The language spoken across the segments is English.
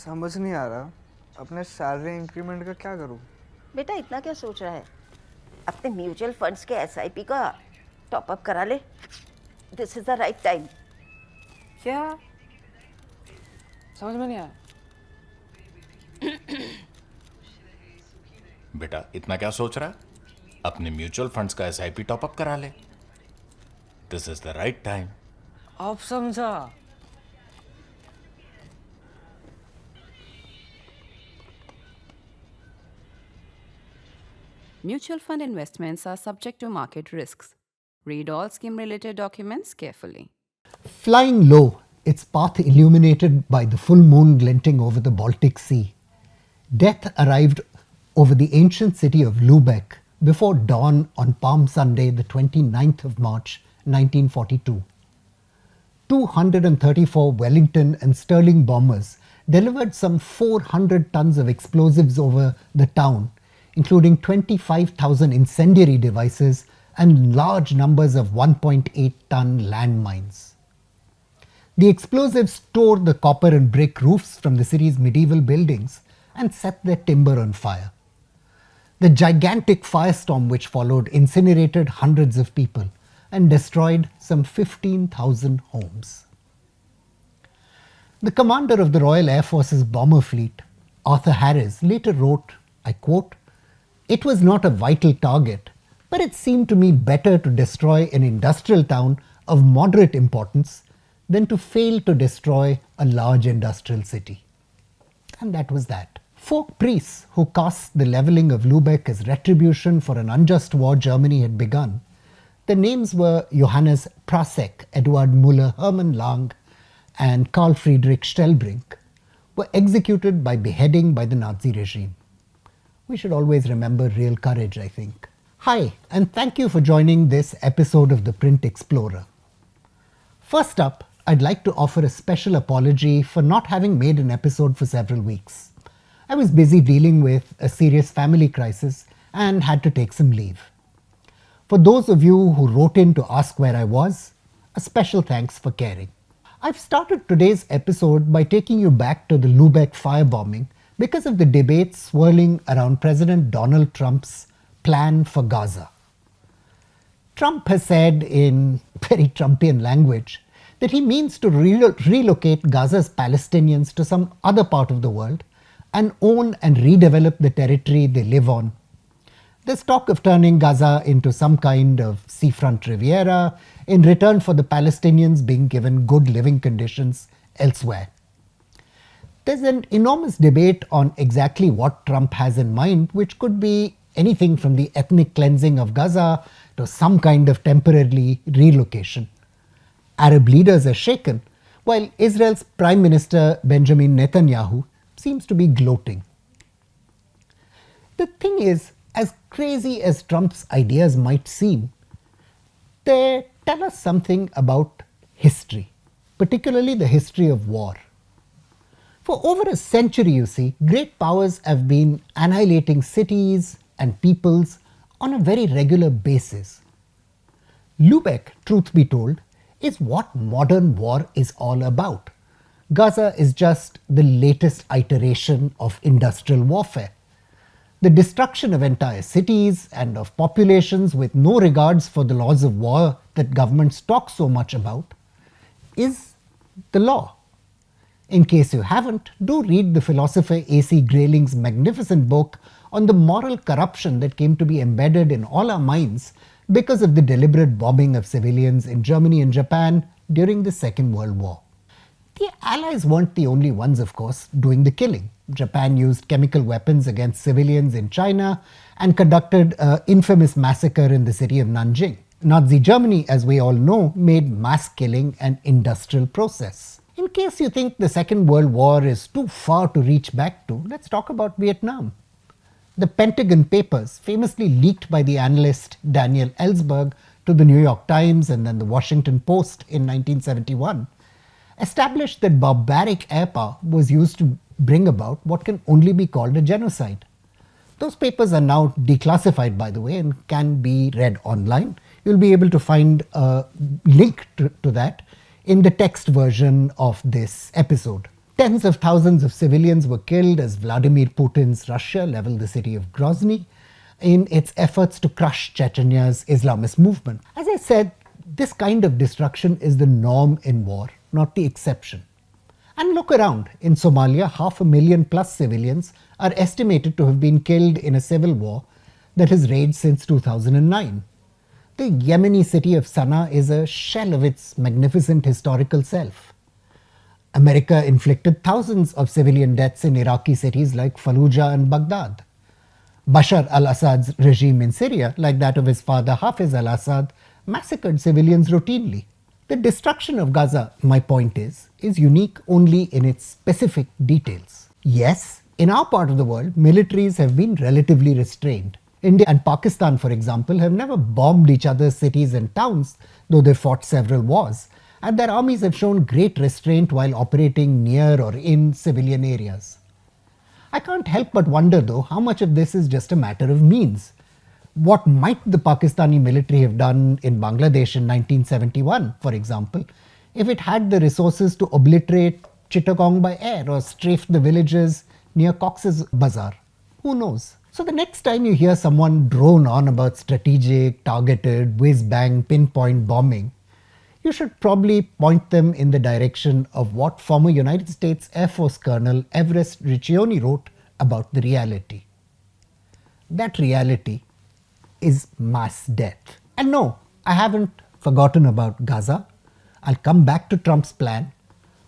समझ नहीं आ रहा अपने सैलरी इंक्रीमेंट का क्या करूं। बेटा इतना क्या सोच रहा है? अपने म्यूचुअल फंड्स के एसआईपी का टॉप अप करा ले। This is the right time. क्या समझ में नहीं आया? बेटा इतना क्या सोच रहा है? अपने म्यूचुअल फंड्स का एसआईपी टॉपअप करा ले। This is the right time. अब समझा। Mutual fund investments are subject to market risks. Read all scheme related documents carefully. Flying low, its path illuminated by the full moon glinting over the Baltic Sea, death arrived over the ancient city of Lubec before dawn on Palm Sunday, the 29th of March, 1942. 234 Wellington and Sterling bombers delivered some 400 tons of explosives over the town, including 25,000 incendiary devices and large numbers of 1.8-ton landmines. The explosives tore the copper and brick roofs from the city's medieval buildings and set their timber on fire. The gigantic firestorm which followed incinerated hundreds of people and destroyed some 15,000 homes. The commander of the Royal Air Force's bomber fleet, Arthur Harris, later wrote, I quote, "It was not a vital target, but it seemed to me better to destroy an industrial town of moderate importance than to fail to destroy a large industrial city." And that was that. Folk priests who cast the levelling of Lubec as retribution for an unjust war Germany had begun, their names were Johannes Prasek, Eduard Müller, Hermann Lang, and Karl Friedrich Stellbrink, were executed by beheading by the Nazi regime. We should always remember real courage, I think. Hi, and thank you for joining this episode of The Print Explorer. First up, I'd like to offer a special apology for not having made an episode for several weeks. I was busy dealing with a serious family crisis and had to take some leave. For those of you who wrote in to ask where I was, a special thanks for caring. I've started today's episode by taking you back to the Lubec firebombing because of the debates swirling around President Donald Trump's plan for Gaza. Trump has said in very Trumpian language that he means to relocate Gaza's Palestinians to some other part of the world and own and redevelop the territory they live on. There's talk of turning Gaza into some kind of seafront Riviera in return for the Palestinians being given good living conditions elsewhere. There's an enormous debate on exactly what Trump has in mind, which could be anything from the ethnic cleansing of Gaza to some kind of temporary relocation. Arab leaders are shaken, while Israel's Prime Minister Benjamin Netanyahu seems to be gloating. The thing is, as crazy as Trump's ideas might seem, they tell us something about history, particularly the history of war. For over a century, you see, great powers have been annihilating cities and peoples on a very regular basis. Lubec, truth be told, is what modern war is all about. Gaza is just the latest iteration of industrial warfare. The destruction of entire cities and of populations with no regards for the laws of war that governments talk so much about is the law. In case you haven't, do read the philosopher A.C. Grayling's magnificent book on the moral corruption that came to be embedded in all our minds because of the deliberate bombing of civilians in Germany and Japan during the Second World War. The Allies weren't the only ones, of course, doing the killing. Japan used chemical weapons against civilians in China and conducted an infamous massacre in the city of Nanjing. Nazi Germany, as we all know, made mass killing an industrial process. In case you think the Second World War is too far to reach back to, let's talk about Vietnam. The Pentagon Papers, famously leaked by the analyst Daniel Ellsberg to the New York Times and then the Washington Post in 1971, established that barbaric air power was used to bring about what can only be called a genocide. Those papers are now declassified, by the way, and can be read online. You'll be able to find a link to that in the text version of this episode. Tens of thousands of civilians were killed as Vladimir Putin's Russia leveled the city of Grozny in its efforts to crush Chechenya's Islamist movement. As I said, this kind of destruction is the norm in war, not the exception. And look around. In Somalia, 500,000 plus civilians are estimated to have been killed in a civil war that has raged since 2009. The Yemeni city of Sana'a is a shell of its magnificent historical self. America inflicted thousands of civilian deaths in Iraqi cities like Fallujah and Baghdad. Bashar al-Assad's regime in Syria, like that of his father Hafiz al-Assad, massacred civilians routinely. The destruction of Gaza, my point is unique only in its specific details. Yes, in our part of the world, militaries have been relatively restrained. India and Pakistan, for example, have never bombed each other's cities and towns, though they fought several wars, and their armies have shown great restraint while operating near or in civilian areas. I can't help but wonder, though, how much of this is just a matter of means. What might the Pakistani military have done in Bangladesh in 1971, for example, if it had the resources to obliterate Chittagong by air or strafe the villages near Cox's Bazar? Who knows? So the next time you hear someone drone on about strategic, targeted, whiz-bang, pinpoint bombing, you should probably point them in the direction of what former United States Air Force Colonel Everest Riccioni wrote about the reality. That reality is mass death. And no, I haven't forgotten about Gaza. I'll come back to Trump's plan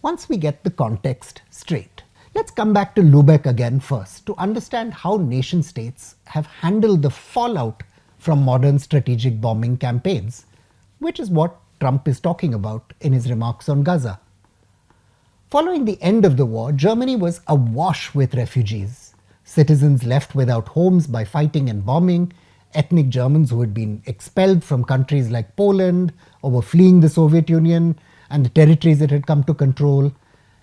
once we get the context straight. Let's come back to Lubec again first to understand how nation states have handled the fallout from modern strategic bombing campaigns, which is what Trump is talking about in his remarks on Gaza. Following the end of the war, Germany was awash with refugees, citizens left without homes by fighting and bombing, ethnic Germans who had been expelled from countries like Poland or were fleeing the Soviet Union and the territories it had come to control,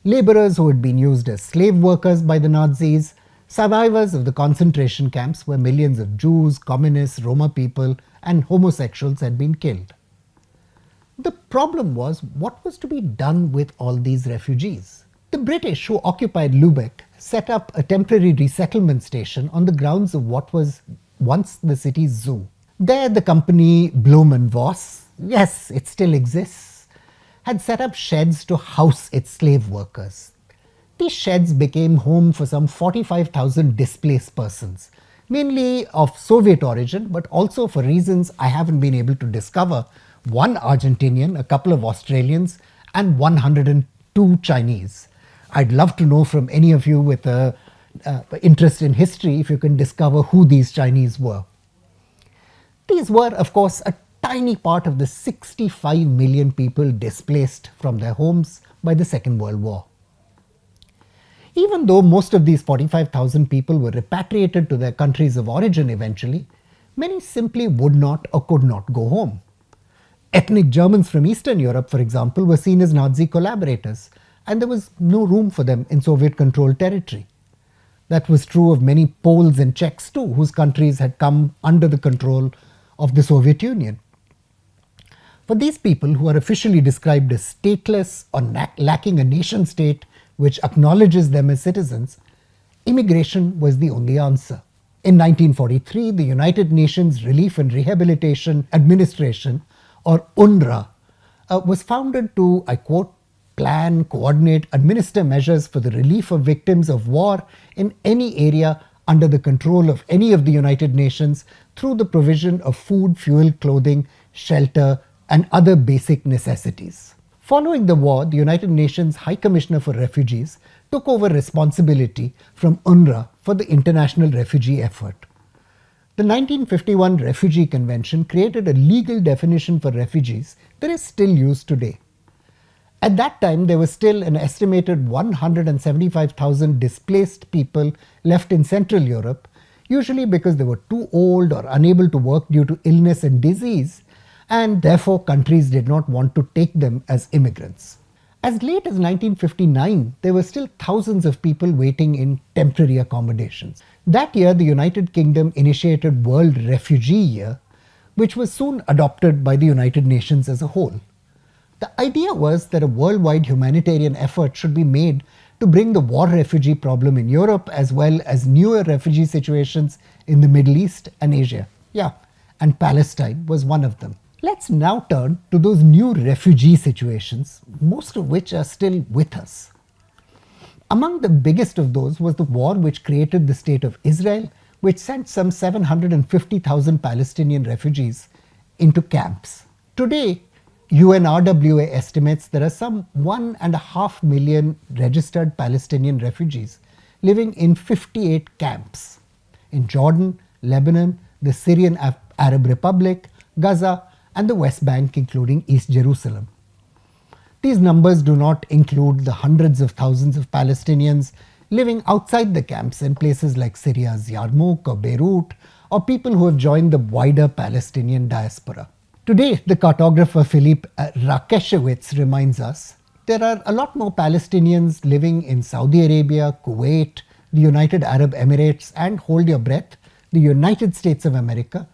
laborers who had been used as slave workers by the Nazis, survivors of the concentration camps where millions of Jews, communists, Roma people and homosexuals had been killed. The problem was what was to be done with all these refugees. The British, who occupied Lubec, set up a temporary resettlement station on the grounds of what was once the city's zoo. There the company Blohm and Voss, yes, it still exists, had set up sheds to house its slave workers. These sheds became home for some 45,000 displaced persons, mainly of Soviet origin, but also for reasons I haven't been able to discover, one Argentinian, a couple of Australians, and 102 Chinese. I'd love to know from any of you with an interest in history if you can discover who these Chinese were. These were, of course, a tiny part of the 65 million people displaced from their homes by the Second World War. Even though most of these 45,000 people were repatriated to their countries of origin eventually, many simply would not or could not go home. Ethnic Germans from Eastern Europe, for example, were seen as Nazi collaborators, and there was no room for them in Soviet-controlled territory. That was true of many Poles and Czechs too, whose countries had come under the control of the Soviet Union. For these people, who are officially described as stateless or lacking a nation state which acknowledges them as citizens, immigration was the only answer. In 1943, the United Nations Relief and Rehabilitation Administration, or UNRWA, was founded to, I quote, plan, coordinate, administer measures for the relief of victims of war in any area under the control of any of the United Nations through the provision of food, fuel, clothing, shelter, and other basic necessities. Following the war, the United Nations High Commissioner for Refugees took over responsibility from UNRWA for the international refugee effort. The 1951 Refugee Convention created a legal definition for refugees that is still used today. At that time, there was still an estimated 175,000 displaced people left in Central Europe, usually because they were too old or unable to work due to illness and disease, and therefore countries did not want to take them as immigrants. As late as 1959, there were still thousands of people waiting in temporary accommodations. That year, the United Kingdom initiated World Refugee Year, which was soon adopted by the United Nations as a whole. The idea was that a worldwide humanitarian effort should be made to bring the war-refugee problem in Europe as well as newer refugee situations in the Middle East and Asia. Yeah, and Palestine was one of them. Let's now turn to those new refugee situations, most of which are still with us. Among the biggest of those was the war which created the state of Israel, which sent some 750,000 Palestinian refugees into camps. Today, UNRWA estimates there are some 1.5 million registered Palestinian refugees living in 58 camps in Jordan, Lebanon, the Syrian Arab Republic, Gaza, and the West Bank, including East Jerusalem. These numbers do not include the hundreds of thousands of Palestinians living outside the camps in places like Syria's Yarmouk or Beirut, or people who have joined the wider Palestinian diaspora. Today, the cartographer Philippe Rakeshewitz reminds us there are a lot more Palestinians living in Saudi Arabia, Kuwait, the United Arab Emirates, and hold your breath, the United States of America,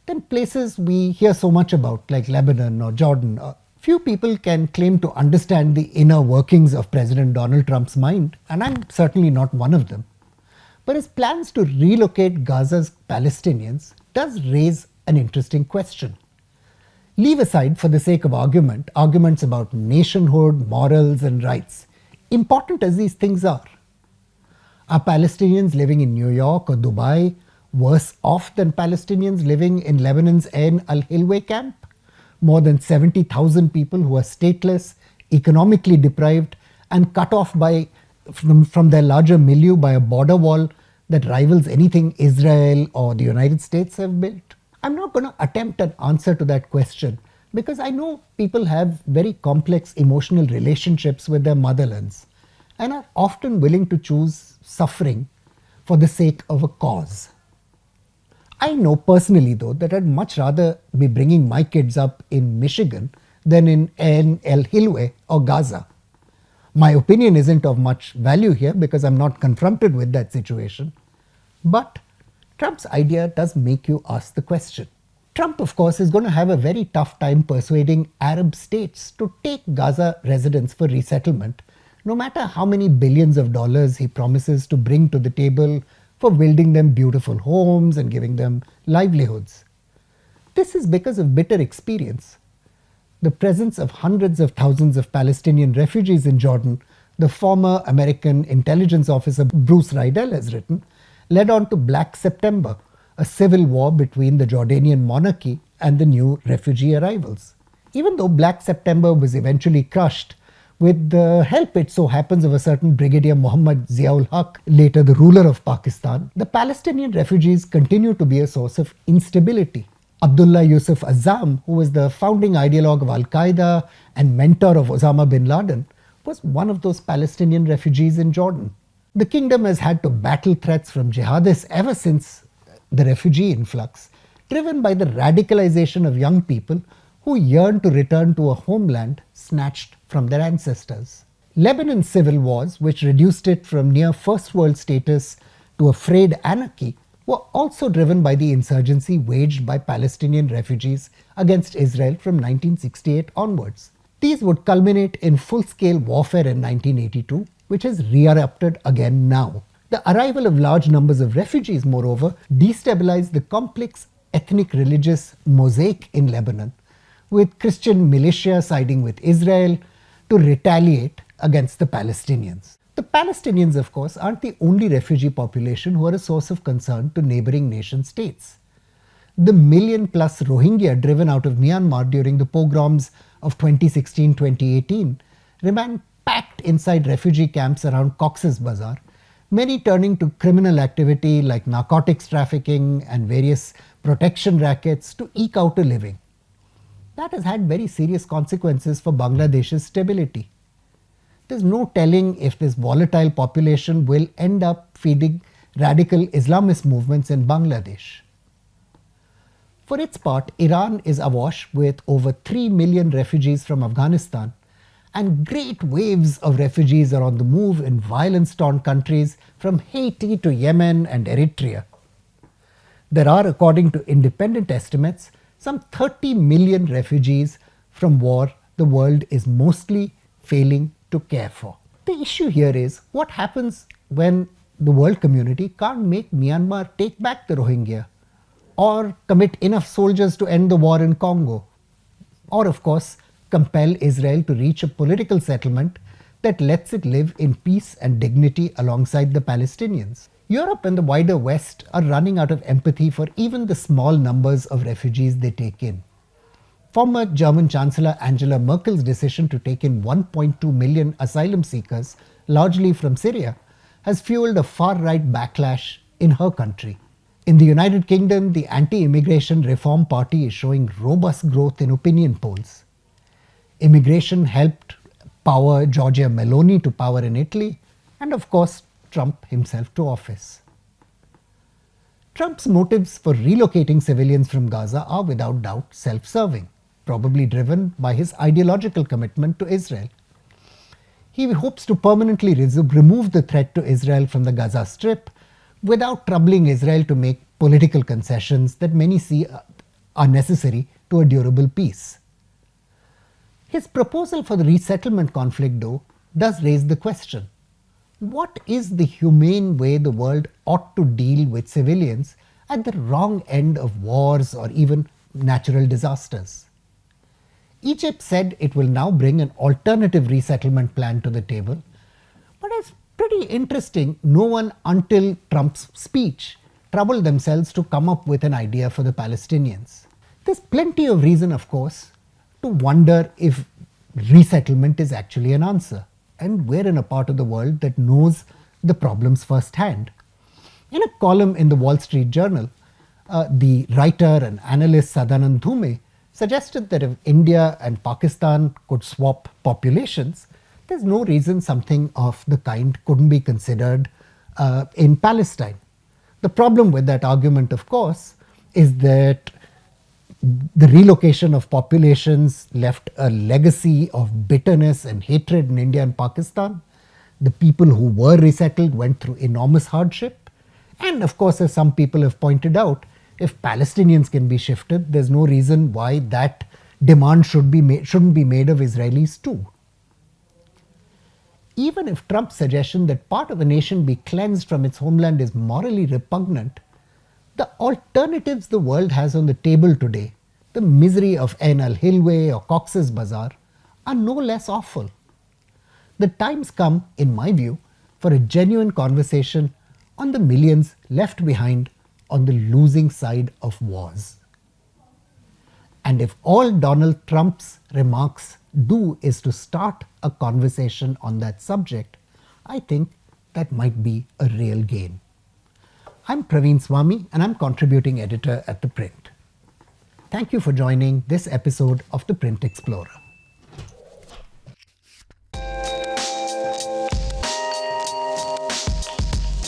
than places we hear so much about like Lebanon or Jordan. Few people can claim to understand the inner workings of President Donald Trump's mind, and I'm certainly not one of them. But his plans to relocate Gaza's Palestinians does raise an interesting question. Leave aside, for the sake of argument, arguments about nationhood, morals, and rights, important as these things are. Are Palestinians living in New York or Dubai worse off than Palestinians living in Lebanon's Ain al-Hilweh camp? More than 70,000 people who are stateless, economically deprived, and cut off from their larger milieu by a border wall that rivals anything Israel or the United States have built? I'm not going to attempt an answer to that question because I know people have very complex emotional relationships with their motherlands and are often willing to choose suffering for the sake of a cause. I know personally, though, that I'd much rather be bringing my kids up in Michigan than in Ain al-Hilweh or Gaza. My opinion isn't of much value here because I'm not confronted with that situation. But Trump's idea does make you ask the question. Trump, of course, is going to have a very tough time persuading Arab states to take Gaza residents for resettlement, no matter how many billions of dollars he promises to bring to the table for building them beautiful homes and giving them livelihoods. This is because of bitter experience. The presence of hundreds of thousands of Palestinian refugees in Jordan, the former American intelligence officer Bruce Riedel has written, led on to Black September, a civil war between the Jordanian monarchy and the new refugee arrivals. Even though Black September was eventually crushed, with the help, it so happens, of a certain Brigadier Muhammad Ziaul Haq, later the ruler of Pakistan, the Palestinian refugees continue to be a source of instability. Abdullah Yusuf Azzam, who was the founding ideologue of Al-Qaeda and mentor of Osama bin Laden, was one of those Palestinian refugees in Jordan. The kingdom has had to battle threats from jihadists ever since the refugee influx, driven by the radicalization of young people who yearn to return to a homeland snatched from their ancestors. Lebanon's civil wars, which reduced it from near first world status to a frayed anarchy, were also driven by the insurgency waged by Palestinian refugees against Israel from 1968 onwards. These would culminate in full-scale warfare in 1982, which has re-erupted again now. The arrival of large numbers of refugees, moreover, destabilized the complex ethnic-religious mosaic in Lebanon, with Christian militia siding with Israel to retaliate against the Palestinians. The Palestinians, of course, aren't the only refugee population who are a source of concern to neighboring nation states. The million-plus Rohingya driven out of Myanmar during the pogroms of 2016-2018 remain packed inside refugee camps around Cox's Bazar, many turning to criminal activity like narcotics trafficking and various protection rackets to eke out a living. That has had very serious consequences for Bangladesh's stability. There's no telling if this volatile population will end up feeding radical Islamist movements in Bangladesh. For its part, Iran is awash with over 3 million refugees from Afghanistan, and great waves of refugees are on the move in violence-torn countries from Haiti to Yemen and Eritrea. There are, according to independent estimates, some 30 million refugees from war the world is mostly failing to care for. The issue here is what happens when the world community can't make Myanmar take back the Rohingya or commit enough soldiers to end the war in Congo, or of course compel Israel to reach a political settlement that lets it live in peace and dignity alongside the Palestinians. Europe and the wider West are running out of empathy for even the small numbers of refugees they take in. Former German Chancellor Angela Merkel's decision to take in 1.2 million asylum seekers, largely from Syria, has fueled a far-right backlash in her country. In the United Kingdom, the anti-immigration Reform Party is showing robust growth in opinion polls. Immigration helped power Giorgia Meloni to power in Italy, and of course Trump himself to office. Trump's motives for relocating civilians from Gaza are without doubt self-serving, probably driven by his ideological commitment to Israel. He hopes to permanently remove the threat to Israel from the Gaza Strip without troubling Israel to make political concessions that many see are necessary to a durable peace. His proposal for the resettlement conflict, though, does raise the question: what is the humane way the world ought to deal with civilians at the wrong end of wars or even natural disasters? Egypt said it will now bring an alternative resettlement plan to the table, but it's pretty interesting no one until Trump's speech troubled themselves to come up with an idea for the Palestinians. There's plenty of reason, of course, to wonder if resettlement is actually an answer, and we're in a part of the world that knows the problems firsthand. In a column in the Wall Street Journal, the writer and analyst Sadanand Dhume suggested that if India and Pakistan could swap populations, there's no reason something of the kind couldn't be considered in Palestine. The problem with that argument, of course, is that the relocation of populations left a legacy of bitterness and hatred in India and Pakistan. The people who were resettled went through enormous hardship. And of course, as some people have pointed out, if Palestinians can be shifted, there's no reason why that demand shouldn't be made of Israelis too. Even if Trump's suggestion that part of a nation be cleansed from its homeland is morally repugnant, the alternatives the world has on the table today, the misery of Ain al-Hilway or Cox's Bazar, are no less awful. The time's come, in my view, for a genuine conversation on the millions left behind on the losing side of wars. And if all Donald Trump's remarks do is to start a conversation on that subject, I think that might be a real gain. I'm Praveen Swami and I'm contributing editor at ThePrint. Thank you for joining this episode of The Print Explorer.